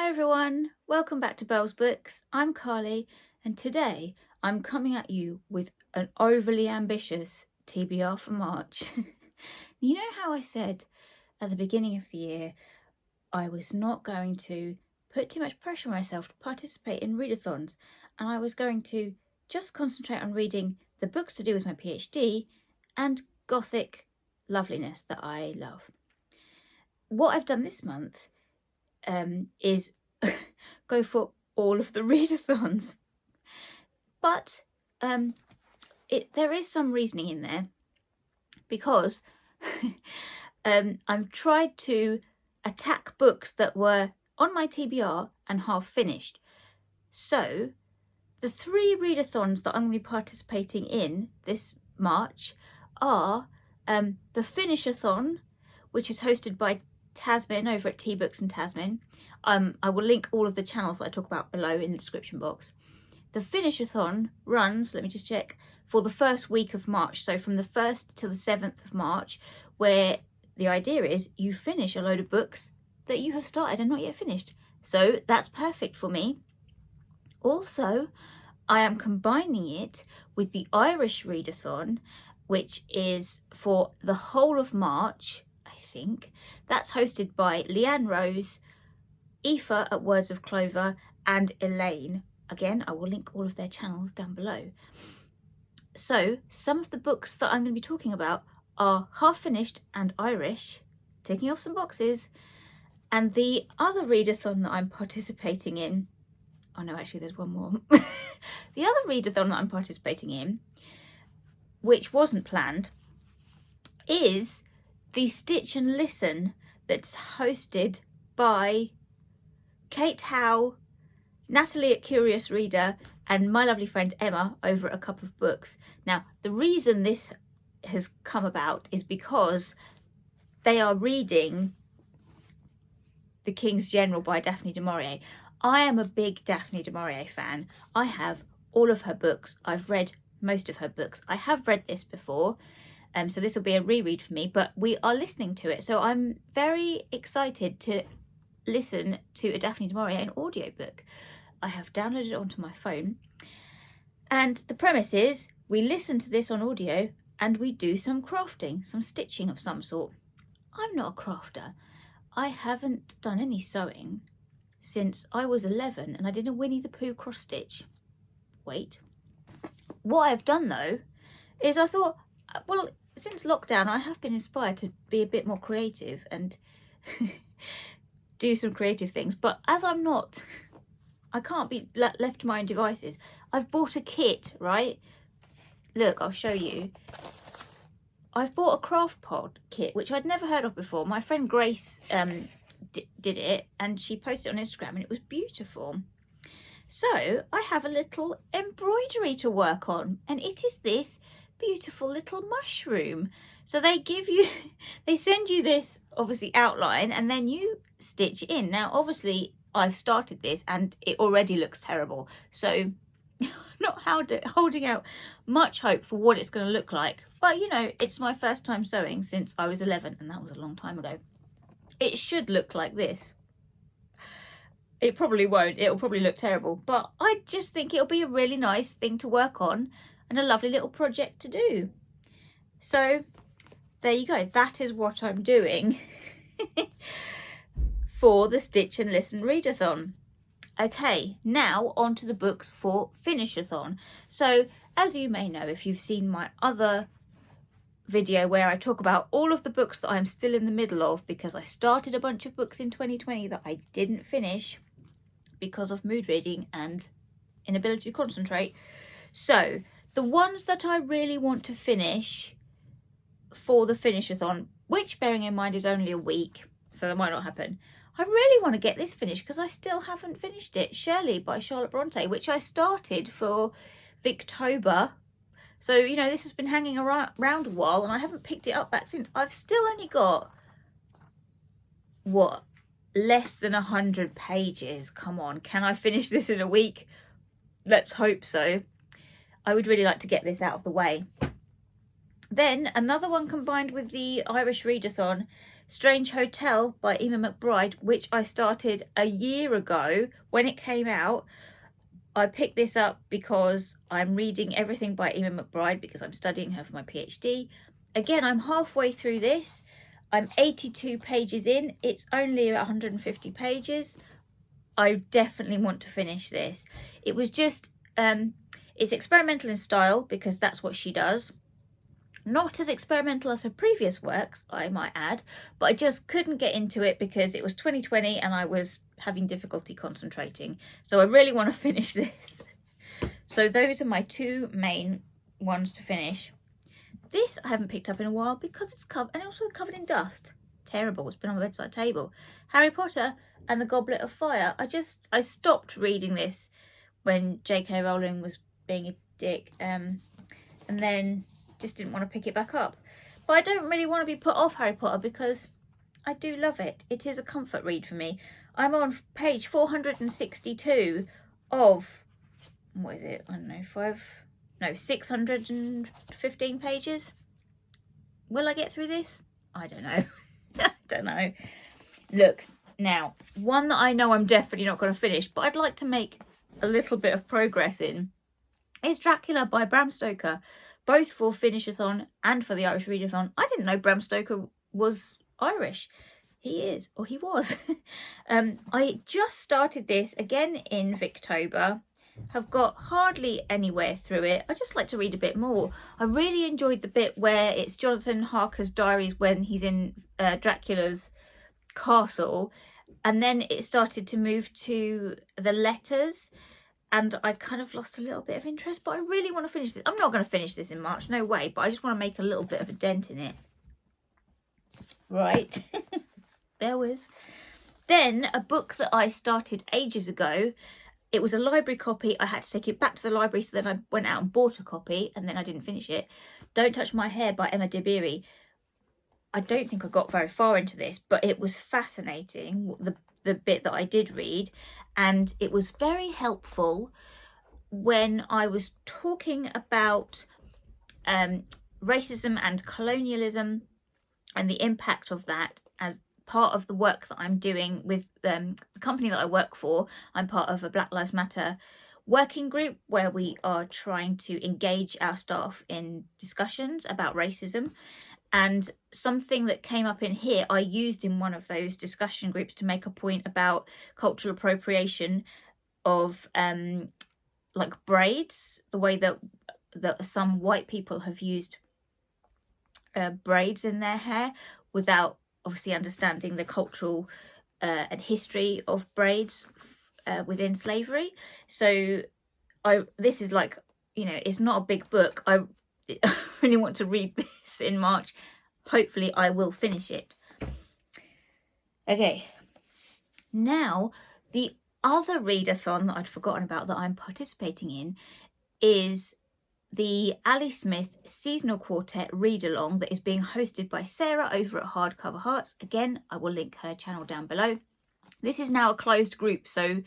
Hi everyone, welcome back to Belle's Books. I'm Carly and today I'm coming at you with an overly ambitious TBR for March. You know how I said at the beginning of the year I was not going to put too much pressure on myself to participate in readathons and I was going to just concentrate on reading the books to do with my PhD and gothic loveliness that I love. What I've done this month is go for all of the readathons, but there is some reasoning in there because I've tried to attack books that were on my TBR and half finished. So the 3 readathons that I'm going to be participating in this March are the Finishathon, which is hosted by Tasmin over at Tea Books and Tasmin. I will link all of the channels that I talk about below in the description box. The Finishathon runs, let me just check, for the first week of March, so from the 1st to the 7th of March, where the idea is you finish a load of books that you have started and not yet finished. So that's perfect for me. Also, I am combining it with the Irish Readathon, which is for the whole of March, I think. That's hosted by Leanne Rose, Aoife at Words of Clover, and Elaine. Again, I will link all of their channels down below. So some of the books that I'm going to be talking about are half finished and Irish, ticking off some boxes. And the other readathon that I'm participating in, oh no, actually there's one more. The other readathon that I'm participating in, which wasn't planned, is the Stitch and Listen that's hosted by Kate Howe, Natalie at Curious Reader, and my lovely friend Emma over at A Cup of Books. Now, the reason this has come about is because they are reading The King's General by Daphne du Maurier. I am a big Daphne du Maurier fan. I have all of her books. I've read most of her books. I have read this before, so this will be a reread for me, but we are listening to it. So I'm very excited to listen to a Daphne du Maurier, an audiobook. I have downloaded it onto my phone. And the premise is we listen to this on audio and we do some crafting, some stitching of some sort. I'm not a crafter. I haven't done any sewing since I was 11 and I did a Winnie the Pooh cross stitch. Wait. What I've done though is I thought, well, since lockdown I have been inspired to be a bit more creative and do some creative things, but as I can't be left to my own devices, I've bought a kit, right? Look, I'll show you. I've bought a craft pod kit, which I'd never heard of before. My friend Grace did it and she posted it on Instagram and it was beautiful. So I have a little embroidery to work on and it is this beautiful little mushroom. So they send you this obviously outline and then you stitch in. Now obviously I've started this and it already looks terrible, so I'm not holding out much hope for what it's going to look like, but you know, it's my first time sewing since I was 11 and that was a long time ago. It should look like this. It probably won't, it'll probably look terrible, but I just think it'll be a really nice thing to work on and a lovely little project to do. So there you go, that is what I'm doing for the Stitch and Listen Readathon. Okay, now on to the books for Finishathon. So as you may know, if you've seen my other video where I talk about all of the books that I'm still in the middle of because I started a bunch of books in 2020 that I didn't finish because of mood reading and inability to concentrate. So the ones that I really want to finish for the Finishathon, which bearing in mind is only a week, so that might not happen. I really want to get this finished because I still haven't finished it. Shirley by Charlotte Bronte, which I started for Victober. So, you know, this has been hanging around a while and I haven't picked it up back since. I've still only got, what, less than 100 pages. Come on, can I finish this in a week? Let's hope so. I would really like to get this out of the way. Then another one combined with the Irish Readathon. Strange Hotel by Emma McBride, which I started a year ago when it came out. I picked this up because I'm reading everything by Emma McBride because I'm studying her for my PhD. Again, I'm halfway through this. I'm 82 pages in. It's only 150 pages. I definitely want to finish this. It was just, it's experimental in style because that's what she does. Not as experimental as her previous works, I might add, but I just couldn't get into it because it was 2020 and I was having difficulty concentrating. So I really want to finish this. So those are my two main ones to finish. This I haven't picked up in a while because it's covered, and also covered in dust. Terrible, it's been on the bedside table. Harry Potter and the Goblet of Fire. I stopped reading this when J.K. Rowling was being a dick, and then just didn't want to pick it back up. But I don't really want to be put off Harry Potter because I do love it. It is a comfort read for me. I'm on page 462 of, what is it? I don't know, 615 pages. Will I get through this? I don't know. I don't know. Look, now, one that I know I'm definitely not going to finish, but I'd like to make a little bit of progress in, is Dracula by Bram Stoker, both for Finishathon and for the Irish Readathon. I didn't know Bram Stoker was Irish. He is, or he was. I just started this again in Victober. Have got hardly anywhere through it. I just like to read a bit more. I really enjoyed the bit where it's Jonathan Harker's diaries when he's in Dracula's castle, and then it started to move to the letters, and I kind of lost a little bit of interest, but I really want to finish this. I'm not going to finish this in March, no way, but I just want to make a little bit of a dent in it. Right. Bear with. Then a book that I started ages ago. It was a library copy. I had to take it back to the library, so then I went out and bought a copy, and then I didn't finish it. Don't Touch My Hair by Emma Dabiri. I don't think I got very far into this, but it was fascinating, the bit that I did read, and it was very helpful when I was talking about racism and colonialism and the impact of that as part of the work that I'm doing with the company that I work for. I'm part of a Black Lives Matter working group where we are trying to engage our staff in discussions about racism. And something that came up in here, I used in one of those discussion groups to make a point about cultural appropriation of like braids, the way that some white people have used braids in their hair without obviously understanding the cultural and history of braids within slavery. So this is like, you know, it's not a big book. I really want to read this in March. Hopefully I will finish it. Okay, now the other readathon that I'd forgotten about that I'm participating in is the Ali Smith Seasonal Quartet read-along that is being hosted by Sarah over at Hardcover Hearts. Again, I will link her channel down below. This is now a closed group, so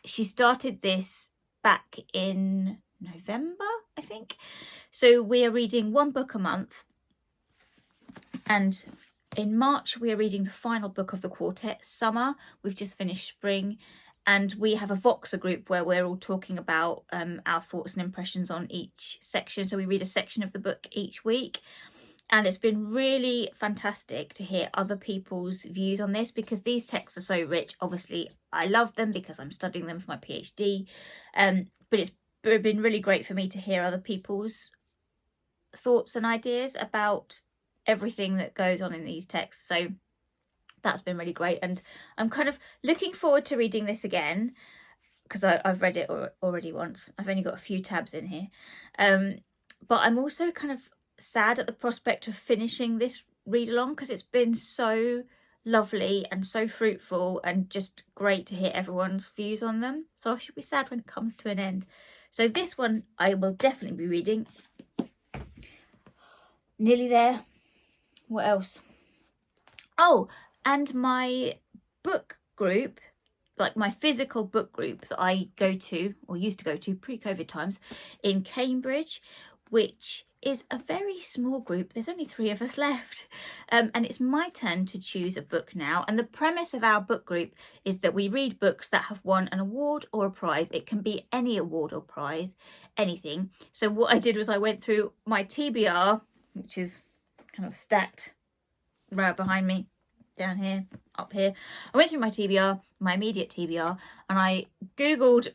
she started this back in November, I think. So we are reading one book a month, and in March we are reading the final book of the quartet, Summer. We've just finished Spring, and we have a Voxer group where we're all talking about our thoughts and impressions on each section. So we read a section of the book each week, and it's been really fantastic to hear other people's views on this because these texts are so rich. Obviously I love them because I'm studying them for my PhD, but it's been really great for me to hear other people's thoughts and ideas about everything that goes on in these texts. So that's been really great, and I'm kind of looking forward to reading this again because I've read it already once. I've only got a few tabs in here, but I'm also kind of sad at the prospect of finishing this read along because it's been so lovely and so fruitful and just great to hear everyone's views on them. So I should be sad when it comes to an end. So this one I will definitely be reading. Nearly there. What else? Oh, and my book group, like my physical book group that I go to, or used to go to pre-COVID times, in Cambridge, which is a very small group. There's only 3 of us left, and it's my turn to choose a book now. And the premise of our book group is that we read books that have won an award or a prize. It can be any award or prize, anything. So what I did was I went through my TBR, which is kind of stacked right behind me, down here, up here. I went through my TBR, my immediate TBR, and I googled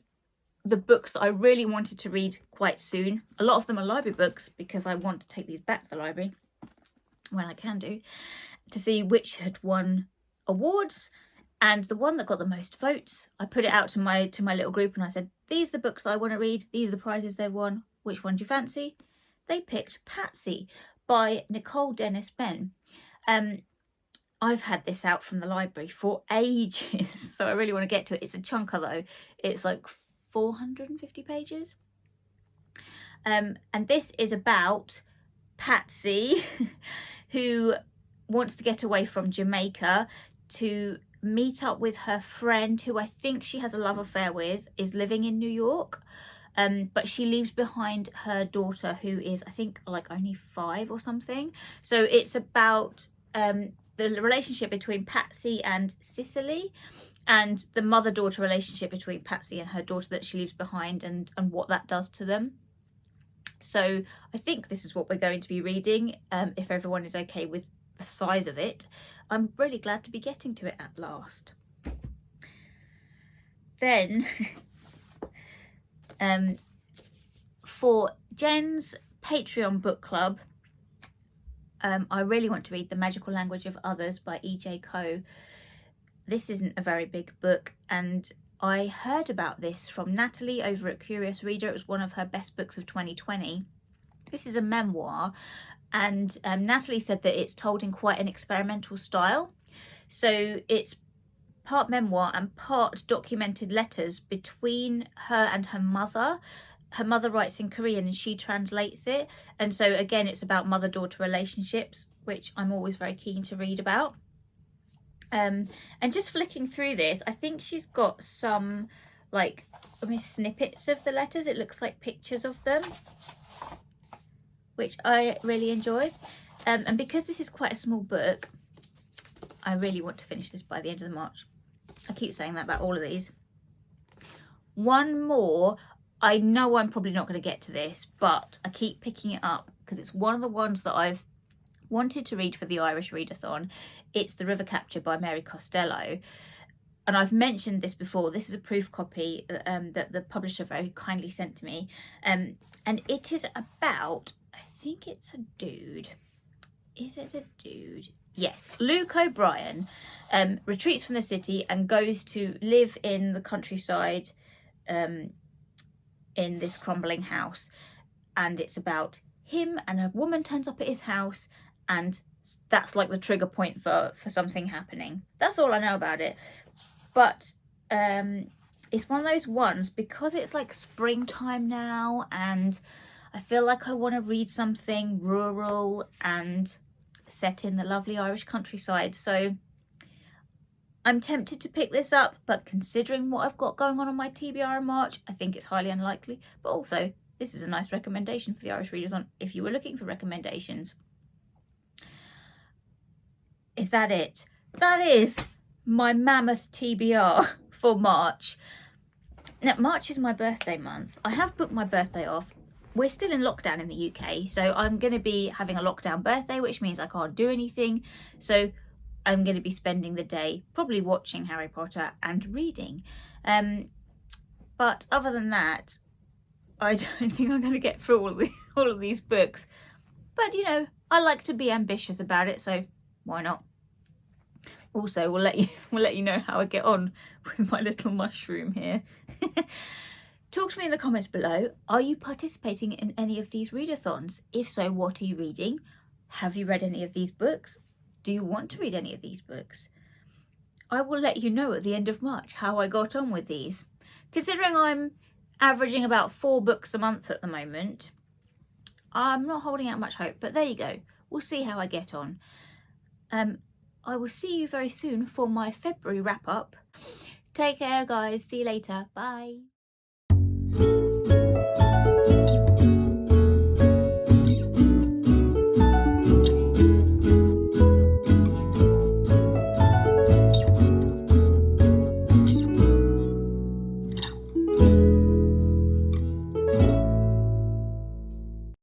the books that I really wanted to read quite soon. A lot of them are library books because I want to take these back to the library when I can do, to see which had won awards. And the one that got the most votes, I put it out to my little group and I said, these are the books that I want to read, these are the prizes they've won, which one do you fancy? They picked Patsy by Nicole Dennis Benn. I've had this out from the library for ages, so I really want to get to it. It's a chunker though. It's like 450 pages. And this is about Patsy, who wants to get away from Jamaica to meet up with her friend, who I think she has a love affair with, is living in New York. But she leaves behind her daughter, who is, I think, like only 5 or something. So it's about the relationship between Patsy and Cicely, and the mother-daughter relationship between Patsy and her daughter that she leaves behind, and what that does to them. So I think this is what we're going to be reading, if everyone is okay with the size of it. I'm really glad to be getting to it at last. Then, for Jen's Patreon book club, I really want to read The Magical Language of Others by E.J. Coe. This isn't a very big book, and I heard about this from Natalie over at Curious Reader. It was one of her best books of 2020. This is a memoir, and Natalie said that it's told in quite an experimental style. So it's part memoir and part documented letters between her and her mother. Her mother writes in Korean and she translates it. And so again, it's about mother-daughter relationships, which I'm always very keen to read about. And just flicking through this, I think she's got some like snippets of the letters. It looks like pictures of them, which I really enjoy. And because this is quite a small book, I really want to finish this by the end of March. I keep saying that about all of these. One more. I know I'm probably not going to get to this, but I keep picking it up because it's one of the ones that I've wanted to read for the Irish Readathon. It's The River Capture by Mary Costello. And I've mentioned this before. This is a proof copy that the publisher very kindly sent to me. And it is about, I think it's a dude. Is it a dude? Yes. Luke O'Brien retreats from the city and goes to live in the countryside, in this crumbling house, and it's about him, and a woman turns up at his house, and that's like the trigger point for something happening. That's all I know about it. But it's one of those ones, because it's like springtime now and I feel like I want to read something rural and set in the lovely Irish countryside. So I'm tempted to pick this up, but considering what I've got going on my TBR in March, I think it's highly unlikely. But also, this is a nice recommendation for the Irish Readathon if you were looking for recommendations. Is that it? That is my mammoth TBR for March. Now, March is my birthday month. I have booked my birthday off. We're still in lockdown in the UK, so I'm going to be having a lockdown birthday, which means I can't do anything. So I'm going to be spending the day probably watching Harry Potter and reading. But other than that, I don't think I'm going to get through all of these books. But, you know, I like to be ambitious about it, so why not? Also, we'll let you know how I get on with my little mushroom here. Talk to me in the comments below. Are you participating in any of these readathons? If so, what are you reading? Have you read any of these books? Do you want to read any of these books? I will let you know at the end of March how I got on with these. Considering I'm averaging about 4 books a month at the moment, I'm not holding out much hope, but there you go. We'll see how I get on. I will see you very soon for my February wrap up. Take care, guys. See you later. Bye.